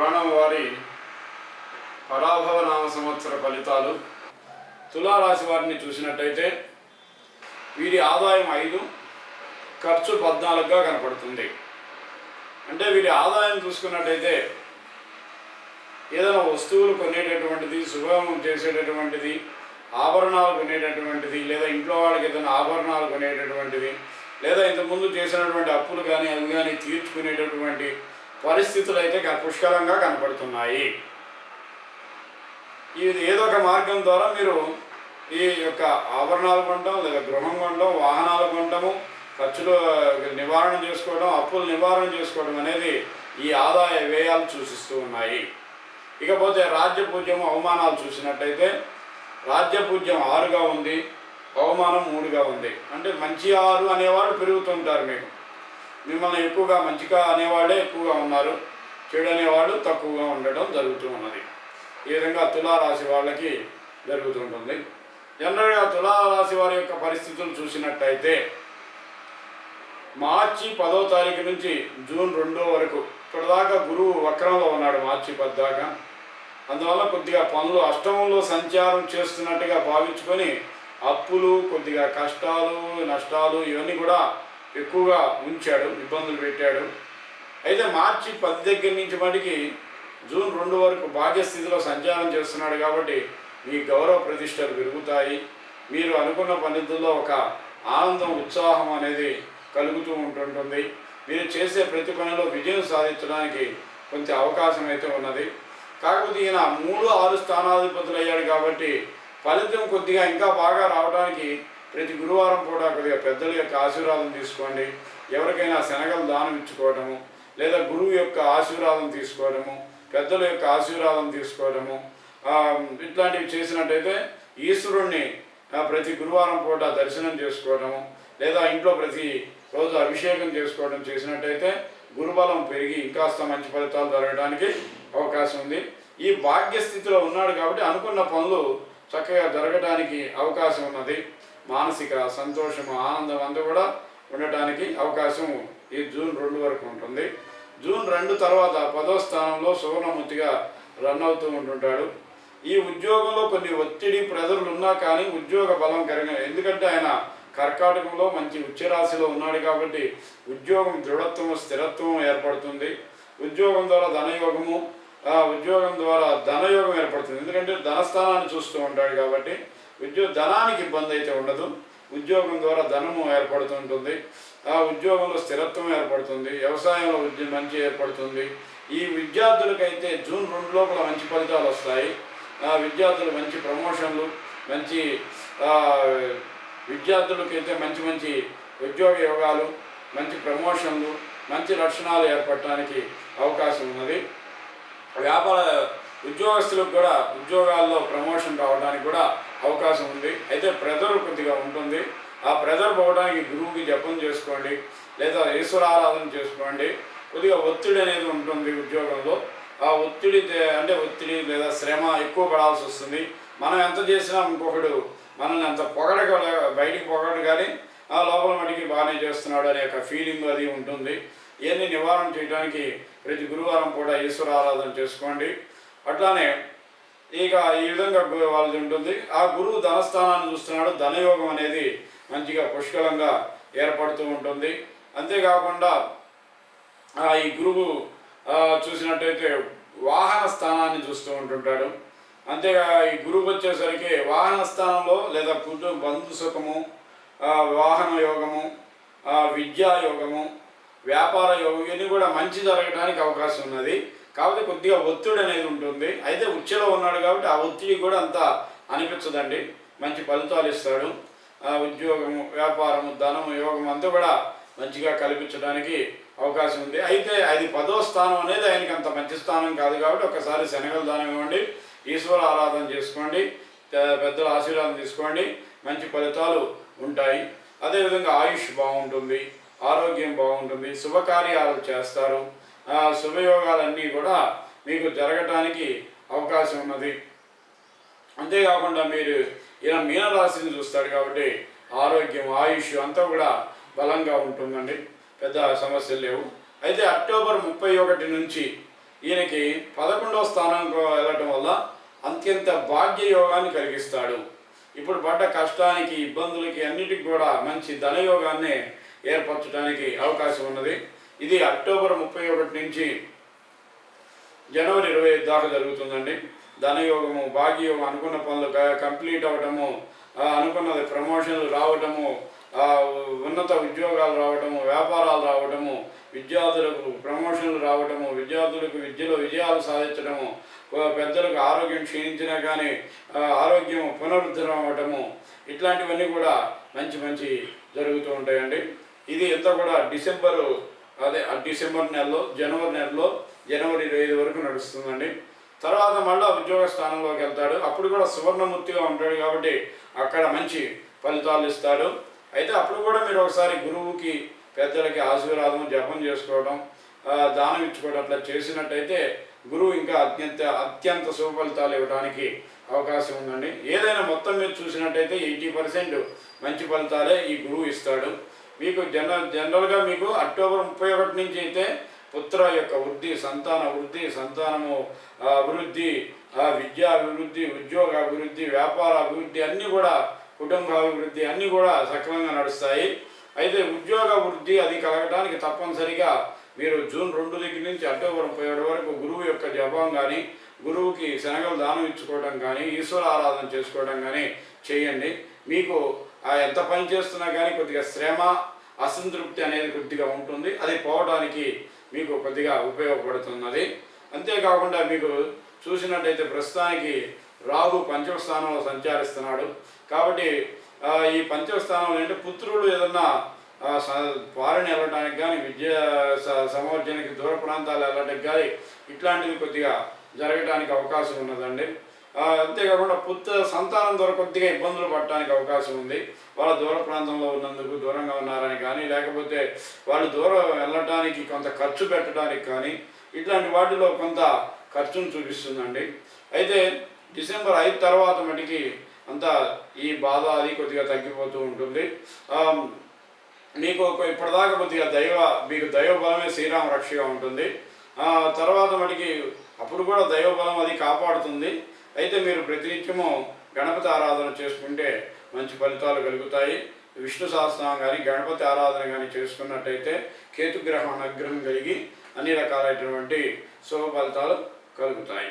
పురాణం వారి పరాభవ నామ సంవత్సర ఫలితాలు తులారాశి వారిని చూసినట్టయితే వీరి ఆదాయం 5, ఖర్చు 14గా కనపడుతుంది. అంటే వీరి ఆదాయం చూసుకున్నట్టయితే ఏదైనా వస్తువులు కొనేటటువంటిది, శుభం చేసేటటువంటిది, ఆభరణాలు కొనేటటువంటిది, లేదా ఇంట్లో వాళ్ళకి ఏదైనా ఆభరణాలు కొనేటటువంటిది, లేదా ఇంతకుముందు చేసినటువంటి అప్పులు కానీ అవి కానీ తీర్చుకునేటటువంటి పరిస్థితులు అయితే పుష్కలంగా కనపడుతున్నాయి. ఇది ఏదో ఒక మార్గం ద్వారా మీరు ఈ యొక్క ఆభరణాలు కొనడం, లేదా గృహం కొనడం, వాహనాలు కొనడము, ఖర్చులు నివారణ చేసుకోవడం, అప్పులు నివారణ చేసుకోవడం అనేది ఈ ఆదాయ వ్యయాలు సూచిస్తూ ఉన్నాయి. ఇకపోతే రాజ్యపూజ్యము అవమానాలు చూసినట్టయితే రాజ్యపూజ్యం 6గా ఉంది, అవమానం 3గా ఉంది. అంటే మంచి 6 అనేవాళ్ళు పెరుగుతుంటారు. మిమ్మల్ని ఎక్కువగా మంచిగా అనేవాళ్ళే ఎక్కువగా ఉన్నారు, చెడు అనేవాళ్ళు తక్కువగా ఉండడం జరుగుతూ ఉన్నది. ఈ విధంగా తులారాశి వాళ్ళకి జరుగుతుంటుంది. జనరల్గా తులారాశి వారి యొక్క పరిస్థితులు చూసినట్టయితే మార్చి 10వ తారీఖు నుంచి జూన్ 2 వరకు ఇప్పటిదాకా గురువు వక్రంలో ఉన్నాడు, మార్చి 10 దాకా. అందువల్ల కొద్దిగా పనులు అష్టమంలో సంచారం చేస్తున్నట్టుగా భావించుకొని అప్పులు, కొద్దిగా కష్టాలు, నష్టాలు ఇవన్నీ కూడా ఎక్కువగా ఉంచాడు, ఇబ్బందులు పెట్టాడు. అయితే మార్చి 10 దగ్గర నుంచి మటుకి జూన్ 2 వరకు భాగ్యస్థితిలో సంచారం చేస్తున్నాడు కాబట్టి మీ గౌరవ ప్రతిష్టలు పెరుగుతాయి. మీరు అనుకున్న పనిలో ఒక ఆనందం, ఉత్సాహం అనేది కలుగుతూ ఉంటుంటుంది. మీరు చేసే ప్రతి పనిలో విజయం సాధించడానికి కొంత అవకాశం అయితే ఉన్నది. కాకపోతే ఈయన 3, 6 స్థానాధిపతులు అయ్యాడు కాబట్టి ఫలితం కొద్దిగా ఇంకా బాగా రావడానికి ప్రతి గురువారం కూడా కొద్దిగా పెద్దల యొక్క ఆశీర్వాదం తీసుకోండి. ఎవరికైనా శనగలు దానం ఇచ్చుకోవడము, లేదా గురువు యొక్క ఆశీర్వాదం తీసుకోవడము, పెద్దల యొక్క ఆశీర్వాదం తీసుకోవడము, ఇట్లాంటివి చేసినట్టయితే ఈశ్వరుణ్ణి ప్రతి గురువారం పూట దర్శనం చేసుకోవడము, లేదా ఇంట్లో ప్రతి రోజు అభిషేకం చేసుకోవడం చేసినట్టయితే గురుబలం పెరిగి ఇంకాస్త మంచి ఫలితాలు జరగడానికి అవకాశం ఉంది. ఈ భాగ్యస్థితిలో ఉన్నాడు కాబట్టి అనుకున్న పనులు చక్కగా జరగడానికి అవకాశం ఉన్నది. మానసిక సంతోషము, ఆనందం అంతా కూడా ఉండటానికి అవకాశం ఈ జూన్ 2 వరకు ఉంటుంది. జూన్ 2 తర్వాత 10వ స్థానంలో సువర్ణమూర్తిగా రన్ అవుతూ ఉంటుంటాడు. ఈ ఉద్యోగంలో కొన్ని ఒత్తిడి, ప్రెజర్లు ఉన్నా కానీ ఉద్యోగ బలం కలిగిన, ఎందుకంటే ఆయన కర్కాటకంలో మంచి ఉచ్చరాశిలో ఉన్నాడు కాబట్టి ఉద్యోగం దృఢత్వం, స్థిరత్వం ఏర్పడుతుంది. ఉద్యోగం ద్వారా ధనయోగము, ఉద్యోగం ద్వారా ధనయోగం ఏర్పడుతుంది. ఎందుకంటే ధనస్థానాన్ని చూస్తూ ఉంటాడు కాబట్టి ధనానికి ఇబ్బంది అయితే ఉండదు. ఉద్యోగం ద్వారా ధనము ఏర్పడుతుంటుంది. ఆ ఉద్యోగంలో స్థిరత్వం ఏర్పడుతుంది. వ్యవసాయంలో మంచి ఏర్పడుతుంది. ఈ విద్యార్థులకైతే జూన్ 2 లోపల మంచి ఫలితాలు వస్తాయి. విద్యార్థులు మంచి ప్రమోషన్లు, మంచి విద్యార్థులకైతే మంచి మంచి ఉద్యోగ యోగాలు, మంచి ప్రమోషన్లు, మంచి లక్షణాలు ఏర్పడటానికి అవకాశం ఉన్నది. వ్యాపార ఉద్యోగస్తులకు కూడా ఉద్యోగాల్లో ప్రమోషన్ రావడానికి కూడా అవకాశం ఉంది. అయితే ప్రెజర్ కొద్దిగా ఉంటుంది. ఆ ప్రెజర్ పోవడానికి గురువుకి జపం చేసుకోండి, లేదా ఈశ్వర ఆరాధన చేసుకోండి. కొద్దిగా ఒత్తిడి అనేది ఉంటుంది ఉద్యోగంలో. ఆ ఒత్తిడి లేదా శ్రమ ఎక్కువ పడాల్సి వస్తుంది. మనం ఎంత చేసినా ఇంకొకడు మనల్ని అంత బయటికి పొగడు కానీ ఆ లోపల మటుకి బాగానే చేస్తున్నాడు అనే ఒక ఫీలింగ్ అది ఉంటుంది. ఇవన్నీ నివారణ చేయడానికి ప్రతి గురువారం కూడా ఈశ్వర ఆరాధన చేసుకోండి. అట్లానే ఇక ఈ విధంగా వాళ్ళది ఉంటుంది. ఆ గురువు ధనస్థానాన్ని చూస్తున్నాడు. ధనయోగం అనేది మంచిగా పుష్కలంగా ఏర్పడుతూ ఉంటుంది. అంతేకాకుండా ఈ గురువు చూసినట్టయితే వాహన స్థానాన్ని చూస్తూ ఉంటుంటాడు. అంతేగా ఈ గురువు వచ్చేసరికి వాహన స్థానంలో లేదా బంధు సుఖము, వాహన యోగము, విద్యా యోగము, వ్యాపార యోగం ఇవన్నీ కూడా మంచి జరగడానికి అవకాశం ఉన్నది. కాబట్టి కొద్దిగా ఒత్తిడి అనేది ఉంటుంది. అయితే ఉచ్చలో ఉన్నాడు కాబట్టి ఆ ఒత్తిడి కూడా అంత అనిపించదండి, మంచి ఫలితాలు ఇస్తాడు. ఉద్యోగము, వ్యాపారము, ధనము, యోగం అంతా కూడా మంచిగా కల్పించడానికి అవకాశం ఉంది. అయితే అది 10వ స్థానం అనేది ఆయనకి అంత మంచి స్థానం కాదు కాబట్టి ఒకసారి శనగలు దానం ఇవ్వండి, ఈశ్వర ఆరాధన చేసుకోండి, పెద్దల ఆశీర్వాదం తీసుకోండి, మంచి ఫలితాలు ఉంటాయి. అదేవిధంగా ఆయుష్ బాగుంటుంది, ఆరోగ్యం బాగుంటుంది, శుభకార్యాలు చేస్తారు. శుభయోగాలన్నీ కూడా మీకు జరగటానికి అవకాశం ఉన్నది. అంతేకాకుండా మీరు ఈయన మీనరాశిని చూస్తాడు కాబట్టి ఆరోగ్యం, ఆయుష్ అంతా కూడా బలంగా ఉంటుందండి, పెద్ద సమస్యలు లేవు. అయితే అక్టోబర్ 31 నుంచి ఈయనకి 11వ స్థానంలో వెళ్ళటం వల్ల అత్యంత భాగ్యయోగాన్ని కలిగిస్తాడు. ఇప్పుడు పడ్డ కష్టానికి, ఇబ్బందులకి అన్నిటికి కూడా మంచి ధనయోగాన్ని ఏర్పరచడానికి అవకాశం ఉన్నది. ఇది అక్టోబర్ 31 నుంచి జనవరి 25 దాకా జరుగుతుందండి. ధనయోగము, భాగ్యయోగం, అనుకున్న పనులు కంప్లీట్ అవ్వటము, అనుకున్నది ప్రమోషన్లు రావటము, ఉన్నత ఉద్యోగాలు రావటము, వ్యాపారాలు రావటము, విద్యార్థులకు ప్రమోషన్లు రావటము, విద్యార్థులకు విద్యలో విజయాలు సాధించడము, పెద్దలకు ఆరోగ్యం క్షీణించినా కానీ ఆరోగ్యం పునరుద్ధరణ అవ్వటము, ఇట్లాంటివన్నీ కూడా మంచి మంచి జరుగుతూ ఉంటాయండి. ఇది అంతా కూడా డిసెంబర్ నెలలో, జనవరి నెలలో, జనవరి 25 వరకు నడుస్తుందండి. తర్వాత మళ్ళీ ఉద్యోగ స్థానంలోకి వెళ్తాడు. అప్పుడు కూడా సువర్ణమూర్తిగా ఉంటాడు కాబట్టి అక్కడ మంచి ఫలితాలు ఇస్తాడు. అయితే అప్పుడు కూడా మీరు ఒకసారి గురువుకి, పెద్దలకి ఆశీర్వాదం, జపం చేసుకోవడం, దానం ఇచ్చుకోవడం అట్లా చేసినట్టయితే గురువు ఇంకా అత్యంత శుభ ఫలితాలు ఇవ్వడానికి అవకాశం ఉందండి. ఏదైనా మొత్తం మీరు చూసినట్టయితే 80% మంచి ఫలితాలే ఈ గురువు ఇస్తాడు. మీకు జనరల్గా మీకు అక్టోబర్ 31 నుంచి అయితే పుత్ర యొక్క వృద్ధి, సంతాన వృద్ధి, సంతానము అభివృద్ధి, విద్యా అభివృద్ధి, ఉద్యోగ అభివృద్ధి, వ్యాపార అభివృద్ధి అన్నీ కూడా, కుటుంబ అభివృద్ధి అన్నీ కూడా సక్రమంగా నడుస్తాయి. అయితే ఉద్యోగ వృద్ధి అది కలగడానికి తప్పనిసరిగా మీరు జూన్ 2 దగ్గర నుంచి అక్టోబర్ 31 వరకు గురువు యొక్క జపం కానీ, గురువుకి శనగలు దానం ఇచ్చుకోవడం కానీ, ఈశ్వర ఆరాధన చేసుకోవడం కానీ చేయండి. మీకు ఎంత పని చేస్తున్నా కానీ కొద్దిగా శ్రమ, అసంతృప్తి అనేది కొద్దిగా ఉంటుంది. అది పోవడానికి మీకు కొద్దిగా ఉపయోగపడుతున్నది. అంతేకాకుండా మీకు చూసినట్టయితే ప్రస్తుతానికి రాహు 5వ స్థానంలో సంచరిస్తున్నాడు. కాబట్టి ఈ 5వ స్థానంలో అంటే పుత్రులు ఏదన్నా ఫారెన్ వెళ్ళడానికి కానీ, విద్యా సంవర్ధనకి దూర ప్రాంతాలు వెళ్ళడానికి కానీ ఇట్లాంటివి కొద్దిగా జరగడానికి అవకాశం ఉన్నదండి. అంతేకాకుండా సంతానం ద్వారా కొద్దిగా ఇబ్బందులు పడటానికి అవకాశం ఉంది. వాళ్ళ దూర ప్రాంతంలో ఉన్నందుకు, దూరంగా ఉన్నారని కానీ, లేకపోతే వాళ్ళు దూరం వెళ్ళటానికి కొంత ఖర్చు పెట్టడానికి కానీ, ఇట్లాంటి వాటిలో కొంత ఖర్చును చూపిస్తుందండి. అయితే డిసెంబర్ 5 తర్వాత మటుకి అంతా ఈ బాధ అది కొద్దిగా తగ్గిపోతూ ఉంటుంది. మీకు ఇప్పటిదాకా కొద్దిగా మీకు దైవబలమే శ్రీరామ రక్షగా ఉంటుంది. తర్వాత మటుకి అప్పుడు కూడా దైవబలం అది కాపాడుతుంది. అయితే మీరు ప్రతినిత్యము గణపతి ఆరాధన చేసుకుంటే మంచి ఫలితాలు కలుగుతాయి. విష్ణు సహస్రనామం కానీ, గణపతి ఆరాధన కానీ చేసుకున్నట్టయితే కేతుగ్రహం అనుగ్రహం కలిగి అన్ని రకాలైనటువంటి శుభ ఫలితాలు కలుగుతాయి.